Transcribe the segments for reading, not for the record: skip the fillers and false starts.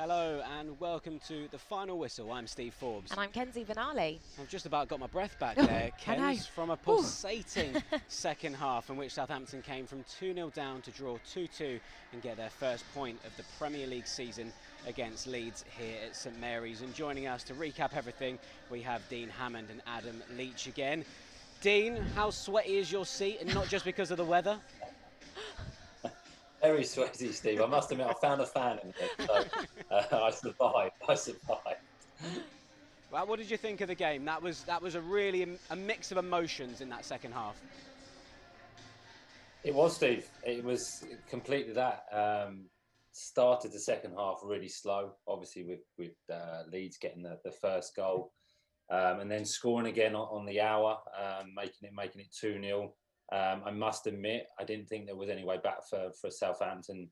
Hello and welcome to The Final Whistle. I'm Steve Forbes. And I'm Kenzie Vinali. I've just about got my breath back there, I know. Kens, from a pulsating second half in which Southampton came from 2-0 down to draw 2-2 and get their first point of the Premier League season against Leeds here at St Mary's. And joining us to recap everything, we have Dean Hammond and Adam Leach again. Dean, how sweaty is your seat, and not just because of the weather? Very sweaty, Steve. I must admit, I found a fan in here, so I survived. Well, what did you think of the game? That was a really a mix of emotions in that second half. It was, Steve. It was completely that. Started the second half really slow, obviously with Leeds getting the first goal, and then scoring again on the hour, making it 2-0. I must admit, I didn't think there was any way back for Southampton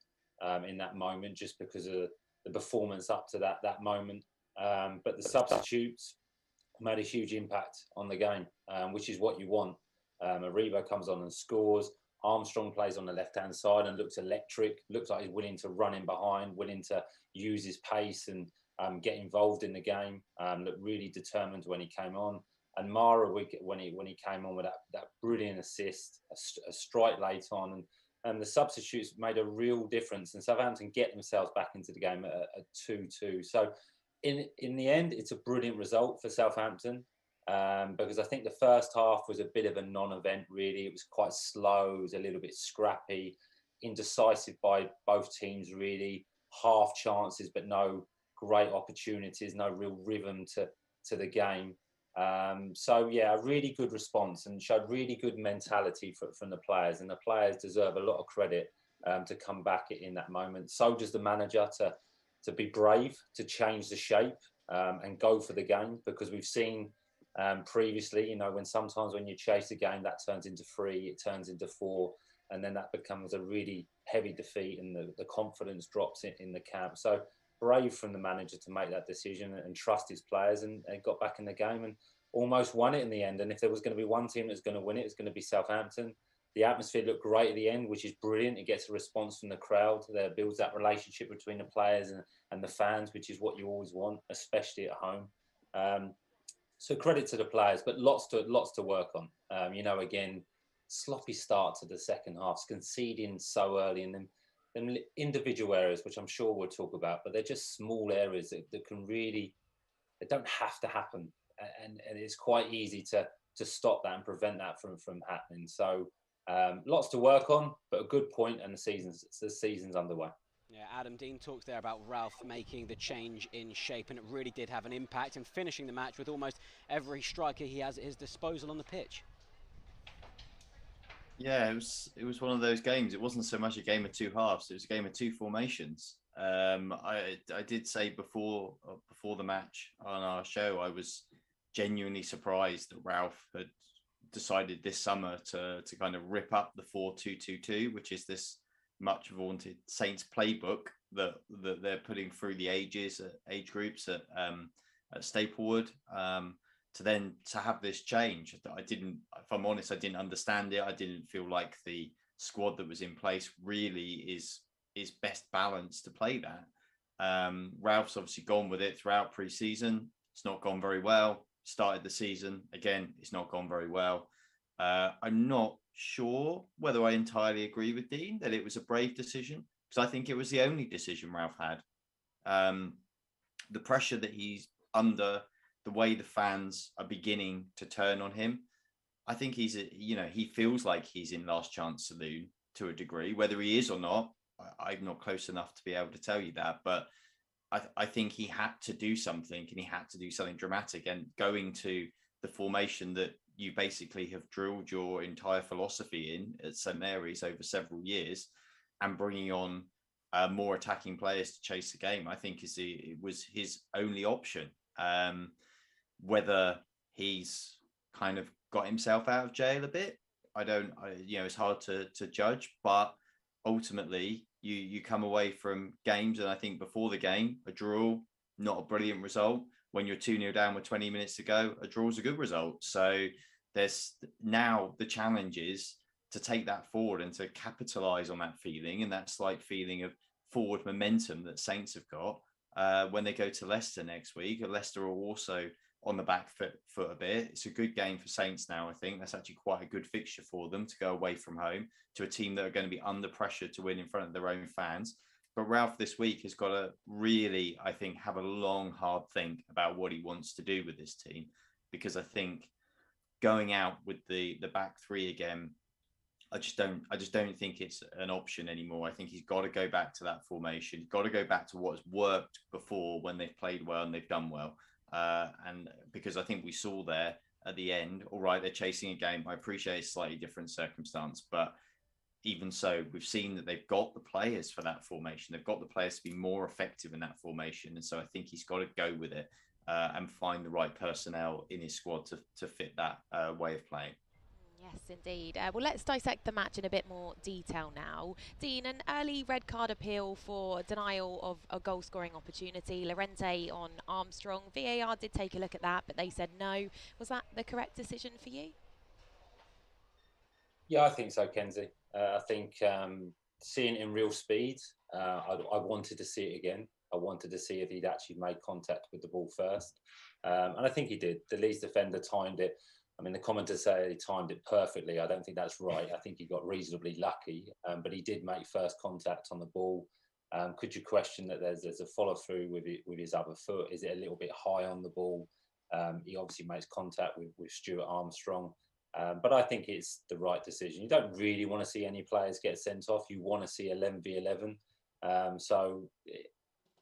in that moment, just because of the performance up to that moment. But the substitutes made a huge impact on the game, which is what you want. Aribo comes on and scores. Armstrong plays on the left-hand side and looks electric. Looks like he's willing to run in behind, willing to use his pace and get involved in the game. Looked really determined when he came on. And Amara, when he came on with that brilliant assist, a strike late on, and the substitutes made a real difference. And Southampton get themselves back into the game at 2-2. So in the end, it's a brilliant result for Southampton, because I think the first half was a bit of a non-event, really. It was quite slow, it was a little bit scrappy, indecisive by both teams, really. Half chances, but no great opportunities, no real rhythm to the game. So yeah, a really good response and showed really good mentality from the players, and the players deserve a lot of credit to come back in that moment. So does the manager to be brave, to change the shape and go for the game, because we've seen previously, when you chase a game, that turns into 3, it turns into 4, and then that becomes a really heavy defeat, and the confidence drops in the camp. So brave from the manager to make that decision and trust his players, and got back in the game and almost won it in the end. And if there was going to be one team that's going to win it, it's going to be Southampton. The atmosphere looked great at the end, which is brilliant. It gets a response from the crowd. There builds that relationship between the players and the fans, which is what you always want, especially at home. So credit to the players, but lots to work on. Again, sloppy start to the second half, conceding so early, and then individual areas, which I'm sure we'll talk about, but they're just small areas that can really, they don't have to happen, and it's quite easy to stop that and prevent that from happening. So lots to work on, but a good point, and the season's underway. Yeah, Adam, Dean talks there about Ralph making the change in shape, and it really did have an impact, and finishing the match with almost every striker he has at his disposal on the pitch. Yeah, it was one of those games. It wasn't so much a game of two halves; it was a game of two formations. I did say before the match on our show, I was genuinely surprised that Ralph had decided this summer to kind of rip up the 4-2-2-2, which is this much vaunted Saints playbook that they're putting through the age groups at Staplewood. To have this change, I didn't, if I'm honest, I didn't understand it. I didn't feel like the squad that was in place really is best balanced to play that. Ralph's obviously gone with it throughout pre-season. It's not gone very well. Started the season again, it's not gone very well. I'm not sure whether I entirely agree with Dean that it was a brave decision, because I think it was the only decision Ralph had. The pressure that he's under, the way the fans are beginning to turn on him, I think he feels like he's in last chance saloon to a degree. Whether he is or not, I'm not close enough to be able to tell you that. But I think he had to do something, and he had to do something dramatic. And going to the formation that you basically have drilled your entire philosophy in at St Mary's over several years, and bringing on more attacking players to chase the game, I think it was his only option. Whether he's kind of got himself out of jail a bit, it's hard to judge, but ultimately you come away from games, and I think before the game, a draw, not a brilliant result. When you're 2-0 down with 20 minutes to go, a draw is a good result. So there's now the challenge is to take that forward and to capitalize on that feeling and that slight feeling of forward momentum that Saints have got, when they go to Leicester next week. Leicester are also on the back foot a bit. It's a good game for Saints now, I think. That's actually quite a good fixture for them to go away from home to a team that are going to be under pressure to win in front of their own fans. But Ralph this week has got to really, I think, have a long, hard think about what he wants to do with this team, because I think going out with the back three again, I just don't think it's an option anymore. I think he's got to go back to that formation. He's got to go back to what's worked before when they've played well and they've done well. And because I think we saw there at the end, all right, they're chasing a game. I appreciate a slightly different circumstance, but even so, we've seen that they've got the players for that formation. They've got the players to be more effective in that formation. And so I think he's got to go with it and find the right personnel in his squad to fit that way of playing. Yes, indeed. Well, let's dissect the match in a bit more detail now. Dean, an early red card appeal for denial of a goal-scoring opportunity. Llorente on Armstrong. VAR did take a look at that, but they said no. Was that the correct decision for you? Yeah, I think so, Kenzie. I think seeing it in real speed, I wanted to see it again. I wanted to see if he'd actually made contact with the ball first. And I think he did. The Leeds defender timed it. I mean, the commenters say he timed it perfectly. I don't think that's right. I think he got reasonably lucky, but he did make first contact on the ball. Could you question that there's a follow through with his other foot? Is it a little bit high on the ball? He obviously makes contact with Stuart Armstrong. But I think it's the right decision. You don't really want to see any players get sent off. You want to see 11v11. So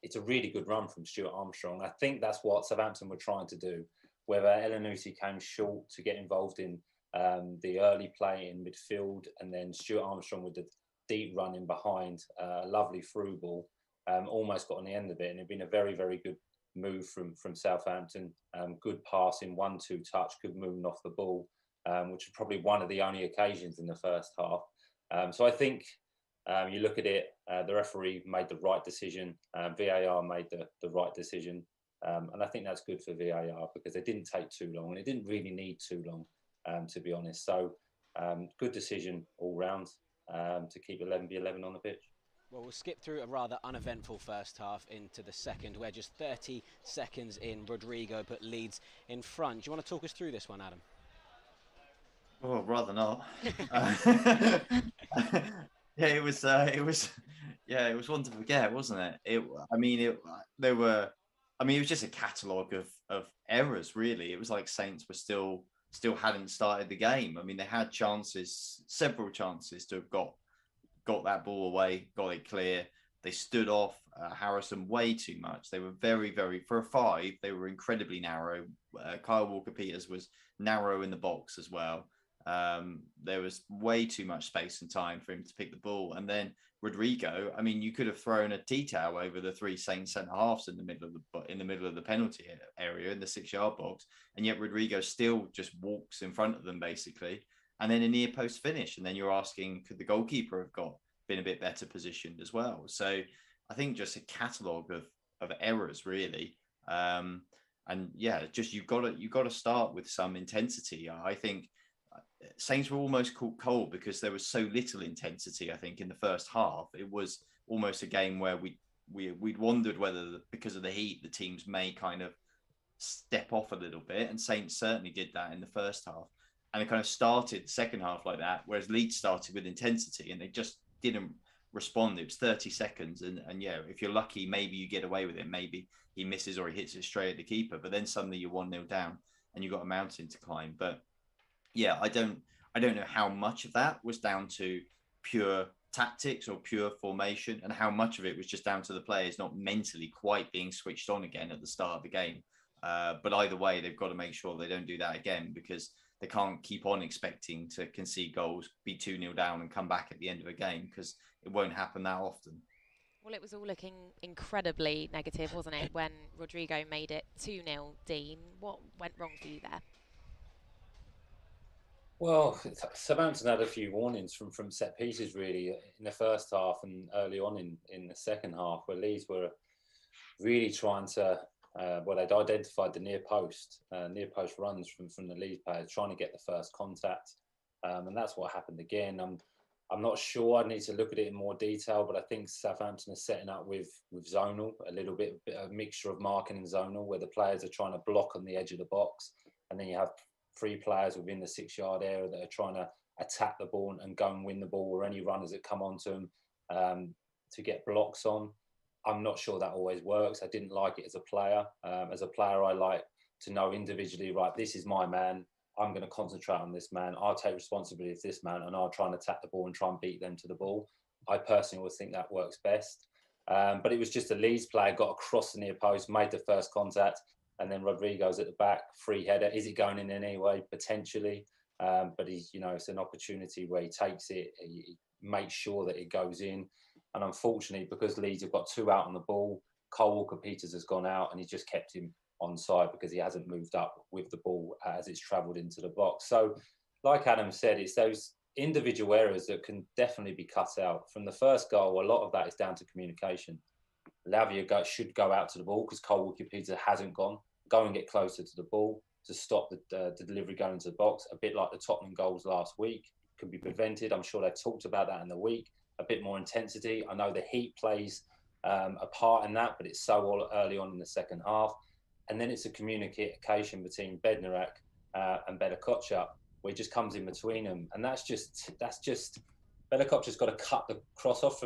it's a really good run from Stuart Armstrong. I think that's what Southampton were trying to do. Whether Elanusi came short to get involved in the early play in midfield, and then Stuart Armstrong with the deep run in behind, a lovely through ball, almost got on the end of it. And it'd been a very, very good move from Southampton. Good passing, 1-2 touch, good movement off the ball. Which is probably one of the only occasions in the first half. So I think you look at it, the referee made the right decision, VAR made the right decision, and I think that's good for VAR because it didn't take too long, and it didn't really need too long, to be honest. So good decision all round to keep 11v11 on the pitch. Well, we'll skip through a rather uneventful first half into the second, where just 30 seconds in, Rodrigo put Leeds in front. Do you want to talk us through this one, Adam? Oh, rather not. Yeah, it was one to forget, wasn't it? It was just a catalogue of errors, really. It was like Saints were still hadn't started the game. I mean, they had several chances to have got that ball away, got it clear. They stood off Harrison way too much. They were very, very, for a 5, they were incredibly narrow. Kyle Walker-Peters was narrow in the box as well. There was way too much space and time for him to pick the ball. And then Rodrigo, I mean, you could have thrown a tea towel over the 3 Saints centre halves in the middle of the penalty area in the 6-yard box, and yet Rodrigo still just walks in front of them basically, and then a near post finish. And then you're asking, could the goalkeeper have been a bit better positioned as well? So I think just a catalogue of errors really. And yeah, just you've got to start with some intensity. I think Saints were almost caught cold because there was so little intensity. I think in the first half, it was almost a game where we'd wondered whether, because of the heat, the teams may kind of step off a little bit, and Saints certainly did that in the first half. And it kind of started the second half like that, whereas Leeds started with intensity and they just didn't respond. It was 30 seconds, and yeah, if you're lucky, maybe you get away with it. Maybe he misses or he hits it straight at the keeper, but then suddenly you're 1-0 down and you've got a mountain to climb. But yeah, I don't know how much of that was down to pure tactics or pure formation, and how much of it was just down to the players not mentally quite being switched on again at the start of the game. But either way, they've got to make sure they don't do that again, because they can't keep on expecting to concede goals, be 2-0 down and come back at the end of a game, because it won't happen that often. Well, it was all looking incredibly negative, wasn't it, when Rodrigo made it 2-0, Dean? What went wrong for you there? Well, Southampton had a few warnings from set pieces really in the first half and early on in the second half, where Leeds were really trying to, they'd identified the near post runs from the Leeds players, trying to get the first contact. And that's what happened again. I'm not sure. I need to look at it in more detail, but I think Southampton are setting up with zonal, a little bit, a mixture of marking and zonal, where the players are trying to block on the edge of the box, and then you have 3 players within the 6-yard area that are trying to attack the ball and go and win the ball, or any runners that come onto them to get blocks on. I'm not sure that always works. I didn't like it as a player. As a player, I like to know individually, right, this is my man. I'm going to concentrate on this man. I'll take responsibility of this man, and I'll try and attack the ball and try and beat them to the ball. I personally always think that works best. But it was just a Leeds player got across the near post, made the first contact, and then Rodrigo's at the back, free header. Is it going in any way? Potentially. But he's, it's an opportunity where he takes it, he makes sure that it goes in. And unfortunately, because Leeds have got 2 out on the ball, Cole Walker-Peters has gone out, and he's just kept him onside because he hasn't moved up with the ball as it's travelled into the box. So, like Adam said, it's those individual errors that can definitely be cut out. From the first goal, a lot of that is down to communication. Lavia should go out to the ball because Cole Walker-Peters hasn't gone. Go and get closer to the ball to stop the delivery going into the box. A bit like the Tottenham goals last week, can be prevented. I'm sure they've talked about that in the week. A bit more intensity. I know the heat plays a part in that, but it's so early on in the second half. And then it's a communication between Bednarek and Bella-Kotchap, where it just comes in between them. And that's just Bella-Kotchap's got to cut the cross off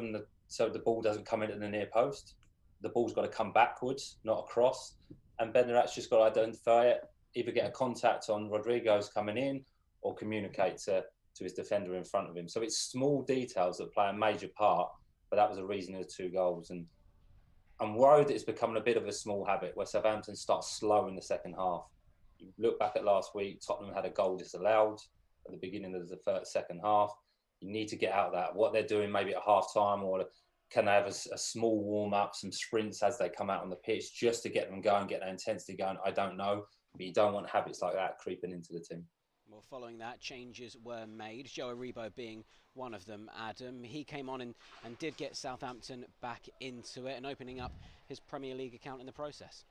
so the ball doesn't come into the near post. The ball's got to come backwards, not across. And Bednarek's just got to identify it, either get a contact on Rodrigo's coming in or communicate to his defender in front of him. So it's small details that play a major part, but that was the reason of the 2 goals. And I'm worried that it's becoming a bit of a small habit where Southampton starts slow in the second half. You look back at last week, Tottenham had a goal disallowed at the beginning of the second half. You need to get out of that. What they're doing maybe at half time, or can they have a small warm-up, some sprints as they come out on the pitch just to get them going, get that intensity going? I don't know, but you don't want habits like that creeping into the team. Well, following that, changes were made, Joe Aribo being one of them, Adam. He came on and did get Southampton back into it and opening up his Premier League account in the process.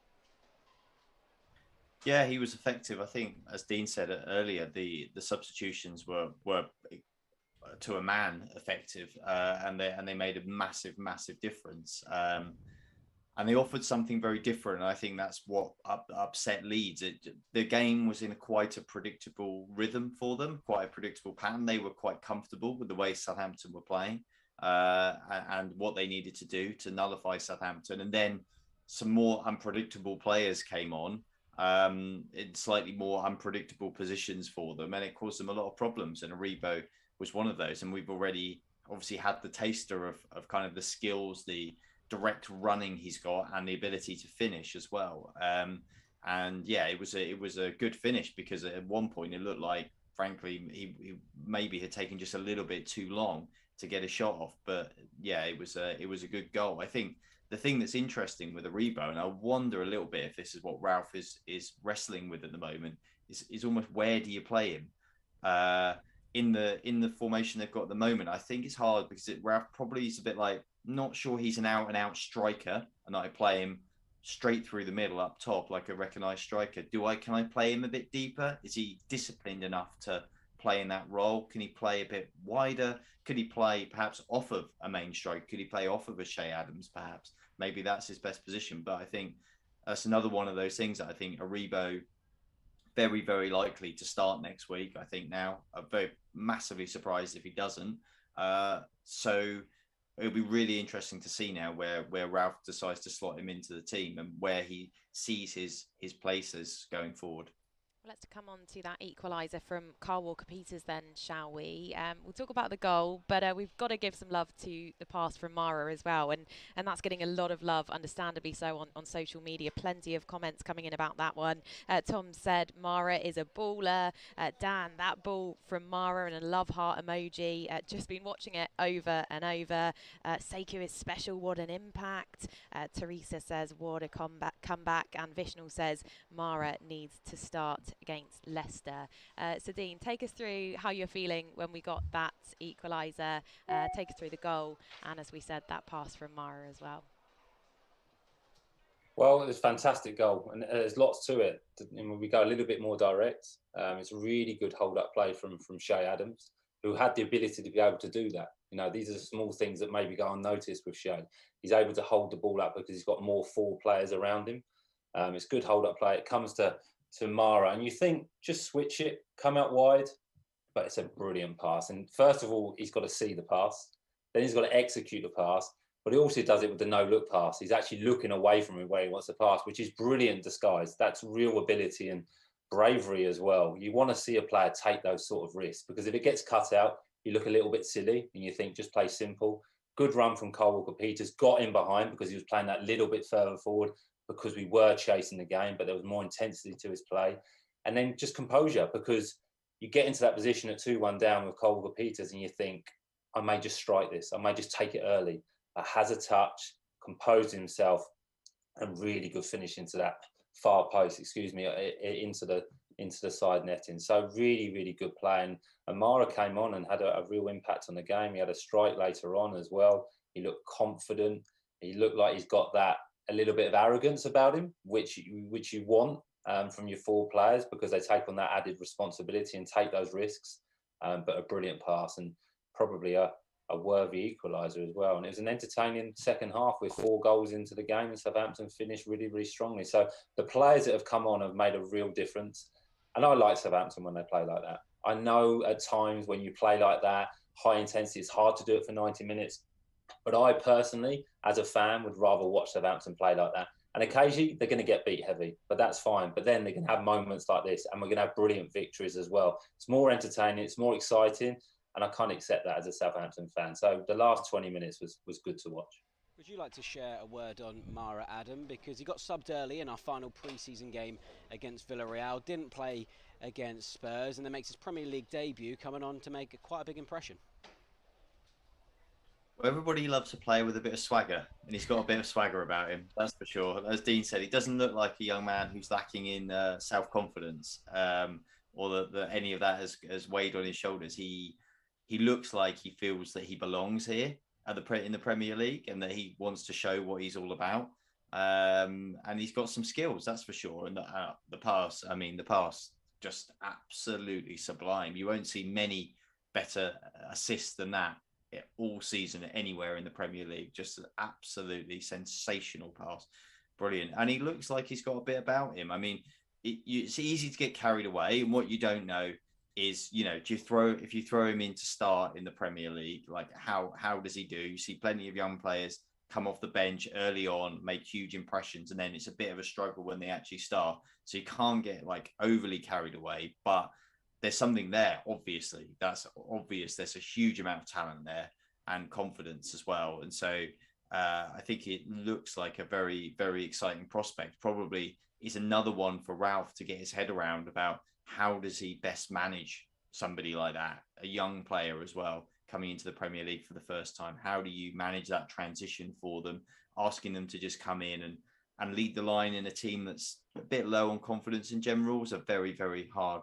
Yeah, he was effective. I think, as Dean said earlier, the substitutions were to a man effective, and they made a massive difference. And they offered something very different. And I think that's what upset Leeds. The game was in quite a predictable rhythm for them, quite a predictable pattern. They were quite comfortable with the way Southampton were playing and what they needed to do to nullify Southampton. And then some more unpredictable players came on in slightly more unpredictable positions for them. And it caused them a lot of problems. And Aribo was one of those. And we've already obviously had the taster of kind of the skills, the direct running he's got, and the ability to finish as well. And yeah, it was a good finish, because at one point it looked like, frankly, he maybe had taken just a little bit too long to get a shot off. But yeah, it was a good goal. I think the thing that's interesting with Aribo, and I wonder a little bit if this is what Ralph is wrestling with at the moment, is almost where do you play him? In the formation they've got at the moment, I think it's hard because Ralph probably is a bit like, not sure he's an out and out striker, and I play him straight through the middle up top like a recognised striker. Can I play him a bit deeper? Is he disciplined enough to play in that role? Can he play a bit wider? Could he play perhaps off of a main striker? Could he play off of a Shea Adams perhaps? Maybe that's his best position. But I think that's another one of those things that I think Aribo very, very likely to start next week. I think now I'm very massively surprised if he doesn't. So it'll be really interesting to see now where Ralph decides to slot him into the team and where he sees his places going forward. Let's come on to that equaliser from Kyle Walker-Peters then, shall we? We'll talk about the goal, but we've got to give some love to the pass from Amara as well, and that's getting a lot of love, understandably so, on social media. Plenty of comments coming in about that one. Tom said, Amara is a baller. Dan, that ball from Amara, and a love heart emoji. Just been watching it over and over. Sekou is special, what an impact. Teresa says, what a comeback. And Vishnu says, Amara needs to start against Leicester. So Dean, take us through how you're feeling when we got that equaliser, take us through the goal, and as we said, that pass from Amara as well. Well, it was a fantastic goal, and there's lots to it. And when we go a little bit more direct, it's a really good hold-up play from Shea Adams. who had the ability to be able to do that. You know, these are small things that maybe go unnoticed with Shea. He's able to hold the ball up because he's got more full players around him. It's good hold-up play. It comes to Amara, and you think, just switch it, come out wide, but it's a brilliant pass. And first of all, he's got to see the pass. Then he's got to execute the pass, but he also does it with the no-look pass. He's actually looking away from him where he wants to pass, which is brilliant disguise. That's real ability and bravery as well. You want to see a player take those sort of risks, because if it gets cut out, you look a little bit silly and you think, just play simple. Good run from Cole Walker-Peters, got in behind because he was playing that little bit further forward because we were chasing the game, but there was more intensity to his play. And then just composure, because you get into that position at 2-1 down with Cole Walker-Peters and you think, I may just strike this. I may just take it early. Has a touch, composed himself, and really good finish into that far post, into the side netting. So really, really good play. And Amara came on and had a real impact on the game. He had a strike later on as well. He looked confident. He looked like he's got that a little bit of arrogance about him, which you want from your forward players, because they take on that added responsibility and take those risks. But a brilliant pass and probably a worthy equaliser as well. And it was an entertaining second half with 4 goals into the game, and Southampton finished really, really strongly. So the players that have come on have made a real difference. And I like Southampton when they play like that. I know at times when you play like that, high intensity, it's hard to do it for 90 minutes. But I personally, as a fan, would rather watch Southampton play like that. And occasionally they're going to get beat heavy, but that's fine. But then they can have moments like this, and we're going to have brilliant victories as well. It's more entertaining, it's more exciting, and I can't accept that as a Southampton fan. So the last 20 minutes was good to watch. Would you like to share a word on Amara, Adam? Because he got subbed early in our final pre-season game against Villarreal, didn't play against Spurs, and then makes his Premier League debut, coming on to make quite a big impression. Well, everybody loves a player with a bit of swagger, and he's got a bit of swagger about him, that's for sure. As Dean said, he doesn't look like a young man who's lacking in self-confidence, or that any of that has weighed on his shoulders. He looks like he feels that he belongs here in the Premier League, and that he wants to show what he's all about. And he's got some skills, that's for sure. And the pass just absolutely sublime. You won't see many better assists than that all season anywhere in the Premier League. Just an absolutely sensational pass. Brilliant. And he looks like he's got a bit about him. I mean, it's easy to get carried away, and what you don't know is, if you throw him in to start in the Premier League, like how does he do? You see plenty of young players come off the bench early on, make huge impressions, and then it's a bit of a struggle when they actually start. So you can't get like overly carried away, but there's something there, obviously. That's obvious. There's a huge amount of talent there and confidence as well. And so I think it looks like a very, very exciting prospect. Probably is another one for Ralph to get his head around about how does he best manage somebody like that, a young player as well, coming into the Premier League for the first time. How do you manage that transition for them, asking them to just come in and lead the line in a team that's a bit low on confidence in general is a very, very hard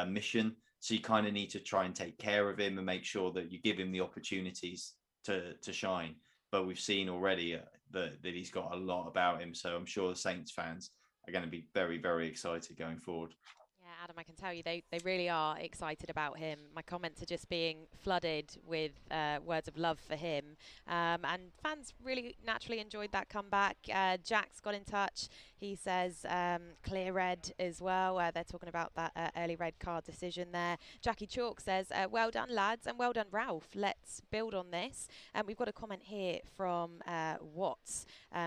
mission. So you kind of need to try and take care of him and make sure that you give him the opportunities to shine. But we've seen already that he's got a lot about him. So I'm sure the Saints fans are going to be very, very excited going forward. Adam, I can tell you they really are excited about him. My comments are just being flooded with words of love for him. And fans really naturally enjoyed that comeback. Jack's got in touch. He says clear red as well. They're talking about that early red card decision there. Jackie Chalk says, well done, lads, and well done, Ralph. Let's build on this. And we've got a comment here from Watts,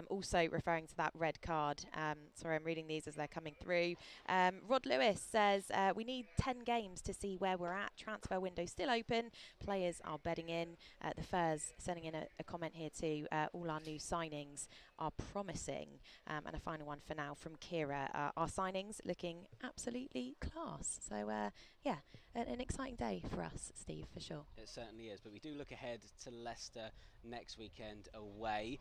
also referring to that red card. Sorry, I'm reading these as they're coming through. Rod Lewis says, we need 10 games to see where we're at. Transfer window still open. Players are bedding in. The Furs sending in a comment here too. All our new signings are promising. And a final one for now from Kira. Our signings looking absolutely class. So, yeah, an exciting day for us, Steve, for sure. It certainly is. But we do look ahead to Leicester next weekend away.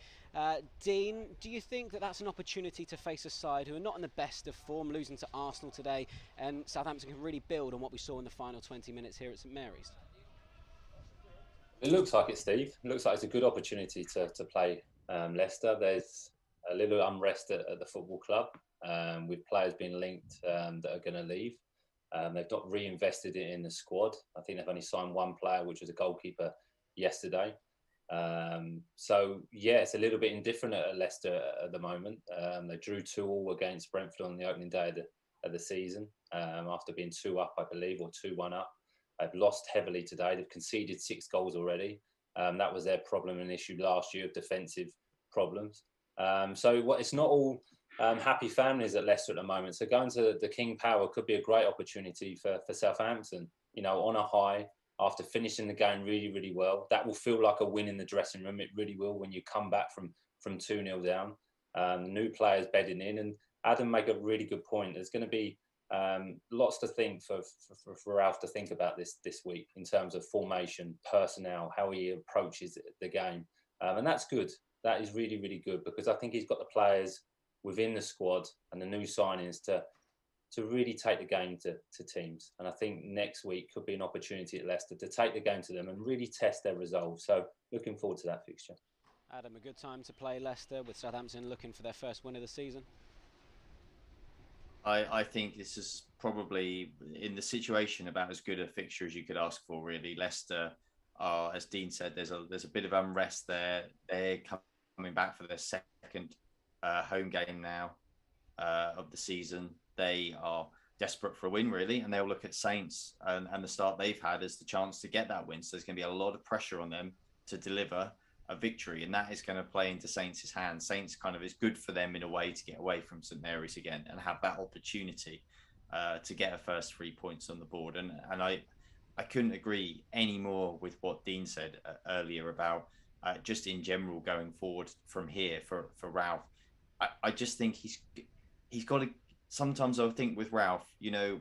Dean, do you think that that's an opportunity to face a side who are not in the best of form, losing to Arsenal today, and Southampton can really build on what we saw in the final 20 minutes here at St Mary's? It looks like it, Steve. It looks like it's a good opportunity to play Leicester. There's a little unrest at the football club with players being linked that are going to leave. They've not reinvested it in the squad. I think they've only signed one player, which was a goalkeeper yesterday. So yeah, it's a little bit indifferent at Leicester at the moment. They drew 2-2 against Brentford on the opening day of the season, after being 2 up, I believe, or 2-1 up. They've lost heavily today. They've conceded 6 goals already. That was their problem and issue last year of defensive problems. So it's not all happy families at Leicester at the moment. So going to the King Power could be a great opportunity for Southampton, on a high, after finishing the game really, really well. That will feel like a win in the dressing room. It really will when you come back from 2-0 down. New players bedding in. And Adam made a really good point. There's going to be lots to think for Ralph to think about this week in terms of formation, personnel, how he approaches the game. And that's good. That is really, really good, because I think he's got the players within the squad and the new signings to really take the game to teams. And I think next week could be an opportunity at Leicester to take the game to them and really test their resolve. So looking forward to that fixture. Adam, a good time to play Leicester with Southampton looking for their first win of the season? I think this is probably, in the situation, about as good a fixture as you could ask for, really. Leicester are, as Dean said, there's a bit of unrest there. They're coming back for their second home game now of the season. They are desperate for a win, really, and they'll look at Saints and the start they've had as the chance to get that win. So there's going to be a lot of pressure on them to deliver a victory, and that is going to play into Saints' hands. Saints kind of is good for them in a way to get away from St Mary's again and have that opportunity to get a first 3 points on the board. And I couldn't agree any more with what Dean said earlier about just in general going forward from here for Ralph. I just think he's got to. Sometimes I think with Ralph,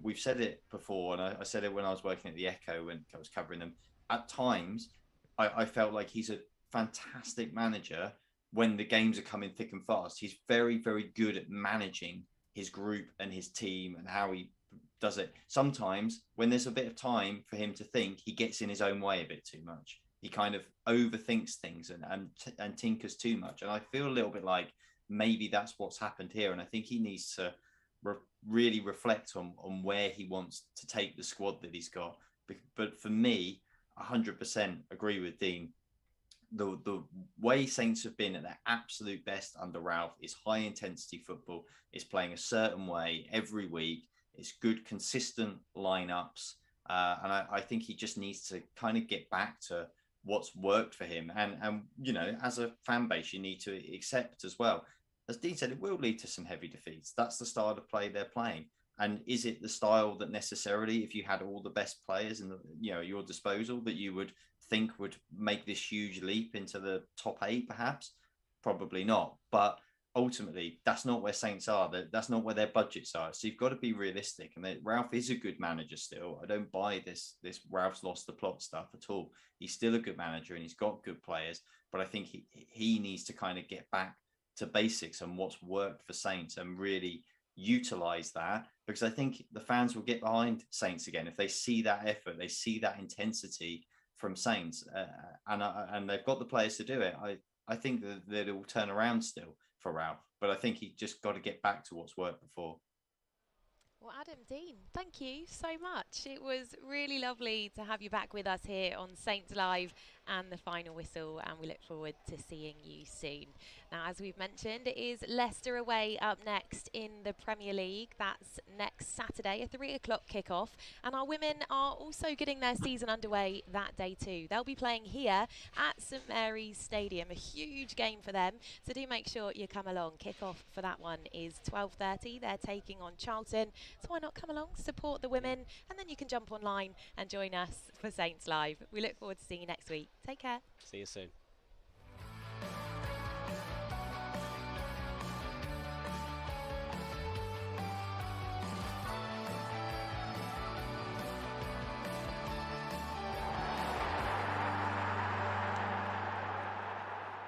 we've said it before, and I said it when I was working at the Echo when I was covering them. At times, I felt like he's a fantastic manager when the games are coming thick and fast. He's very, very good at managing his group and his team and how he does it. Sometimes when there's a bit of time for him to think, he gets in his own way a bit too much. He kind of overthinks things and tinkers too much. And I feel a little bit like maybe that's what's happened here. And I think he needs to really reflect on where he wants to take the squad that he's got. But for me, 100% agree with Dean. The way Saints have been at their absolute best under Ralph is high intensity football. It's playing a certain way every week. It's good, consistent lineups. And I think he just needs to kind of get back to what's worked for him. And as a fan base, you need to accept as well. As Dean said, it will lead to some heavy defeats. That's the style of play they're playing. And is it the style that necessarily, if you had all the best players in your disposal, that you would think would make this huge leap into the top 8, perhaps? Probably not. But ultimately, that's not where Saints are. That's not where their budgets are. So you've got to be realistic. And Ralph is a good manager still. I don't buy this Ralph's lost the plot stuff at all. He's still a good manager and he's got good players. But I think he needs to kind of get back to basics and what's worked for Saints and really utilize that, because I think the fans will get behind Saints again if they see that effort, they see that intensity from Saints, and they've got the players to do it. I think that it will turn around still for Ralph, but I think he just got to get back to what's worked before. Well, Adam, Dean, thank you so much. It was really lovely to have you back with us here on Saints Live and the final whistle, and we look forward to seeing you soon. Now, as we've mentioned, it is Leicester away up next in the Premier League. That's next Saturday, a 3 o'clock kickoff, and our women are also getting their season underway that day too. They'll be playing here at St Mary's Stadium, a huge game for them, so do make sure you come along. Kickoff for that one is 12:30. They're taking on Charlton, so why not come along, support the women, and then you can jump online and join us for Saints Live. We look forward to seeing you next week. Take care. See you soon.